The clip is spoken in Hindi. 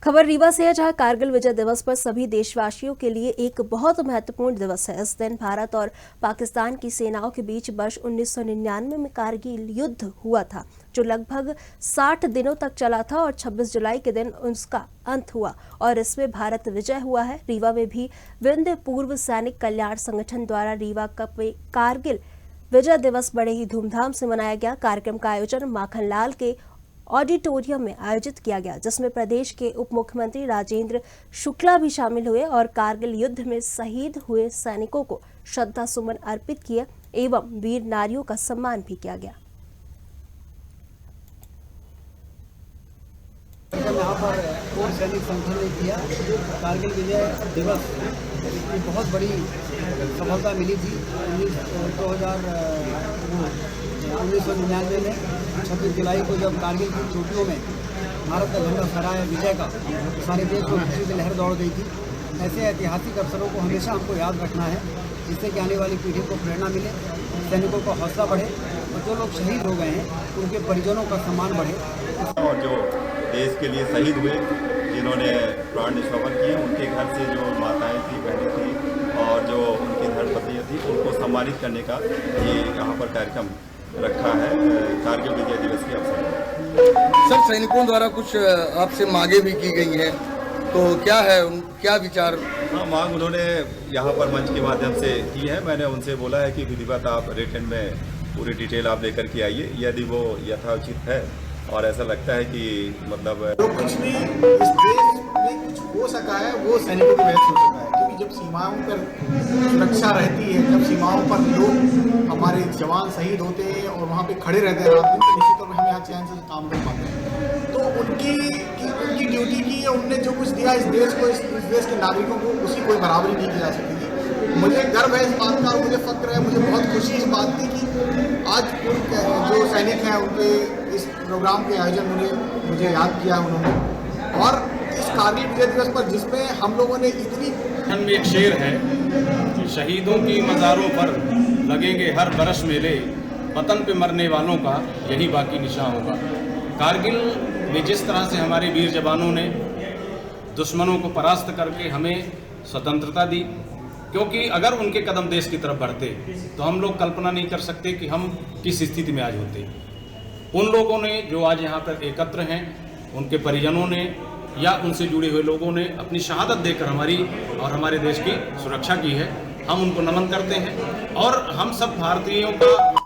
खबर रीवा से है, जहां कारगिल विजय दिवस पर सभी देशवासियों के लिए एक बहुत महत्वपूर्ण दिवस है। इस दिन भारत और पाकिस्तान की सेनाओं के बीच वर्ष 1999 में कारगिल युद्ध हुआ था, जो लगभग 60 दिनों तक चला था और 26 जुलाई के दिन उसका अंत हुआ और इसमें भारत विजय हुआ है। रीवा में भी विंध्य पूर्व सैनिक कल्याण संगठन द्वारा रीवा कारगिल विजय दिवस बड़े ही धूमधाम से मनाया गया। कार्यक्रम का आयोजन माखनलाल के ऑडिटोरियम में आयोजित किया गया, जिसमें प्रदेश के उप मुख्यमंत्री राजेंद्र शुक्ला भी शामिल हुए और कारगिल युद्ध में शहीद हुए सैनिकों को श्रद्धा सुमन अर्पित किए एवं वीर नारियों का सम्मान भी किया गया। यहाँ पर पूर्व सैनिक संगठन ने किया कारगिल विजय दिवस की बहुत बड़ी सफलता मिली थी। 1999 में 26 जुलाई को जब कारगिल की चोटियों में भारत का झंडा फहराया विजय का, सारे देश को खुशी की लहर दौड़ गई थी। ऐसे ऐतिहासिक अवसरों को हमेशा हमको याद रखना है, जिससे कि आने वाली पीढ़ी को प्रेरणा मिले, सैनिकों का हौसला बढ़े और जो लोग शहीद हो गए हैं उनके परिजनों का सम्मान बढ़े। और जो देश के लिए शहीद हुए, जिन्होंने प्राण न्यौछावर किए, उनके घर से जो माताएं थी, बहनें थी और जो उनकी धर्मपत्नियाँ थी, उनको सम्मानित करने का ये यहाँ पर कार्यक्रम रखा है कारगिल विजय दिवस के अवसर पर। सर, सैनिकों द्वारा कुछ आपसे मांगे भी की गई हैं, तो क्या है, क्या विचार? हाँ, मांग उन्होंने यहाँ पर मंच के माध्यम से की है। मैंने उनसे बोला है कि विधिवत आप रिटर्न में पूरी डिटेल आप लेकर के आइए, यदि वो यथोचित है और ऐसा लगता है कि मतलब जो कुछ भी इस देश में कुछ हो सका है वो सैनिकों की वजह से हो सका है, क्योंकि जब सीमाओं पर सुरक्षा रहती है, जब सीमाओं पर लोग हमारे जवान शहीद होते हैं और वहाँ पे खड़े रहते हैं रात दिन, तो निश्चित तौर पर हम यहाँ चैन से काम कर पाते हैं। तो उनकी ड्यूटी की, उनने जो कुछ दिया इस देश को, इस देश के नागरिकों को, उसकी कोई बराबरी नहीं की जा सकेगी। मुझे गर्व है इस बात का, मुझे फक्र है, मुझे बहुत खुशी इस बात की कि आज जो सैनिक हैं उनके इस प्रोग्राम के आयोजन मुझे याद किया उन्होंने। और इस कारगिल विजय दिवस पर जिसमें हम लोगों ने इतनी में एक शेर है, शहीदों की मज़ारों पर लगेंगे हर बरस मेले, वतन पे मरने वालों का यही बाकी निशान होगा। कारगिल में जिस तरह से हमारे वीर जवानों ने दुश्मनों को परास्त करके हमें स्वतंत्रता दी, क्योंकि अगर उनके कदम देश की तरफ बढ़ते तो हम लोग कल्पना नहीं कर सकते कि हम किस स्थिति में आज होते। उन लोगों ने जो आज यहाँ पर एकत्र हैं, उनके परिजनों ने या उनसे जुड़े हुए लोगों ने अपनी शहादत देकर हमारी और हमारे देश की सुरक्षा की है। हम उनको नमन करते हैं और हम सब भारतीयों का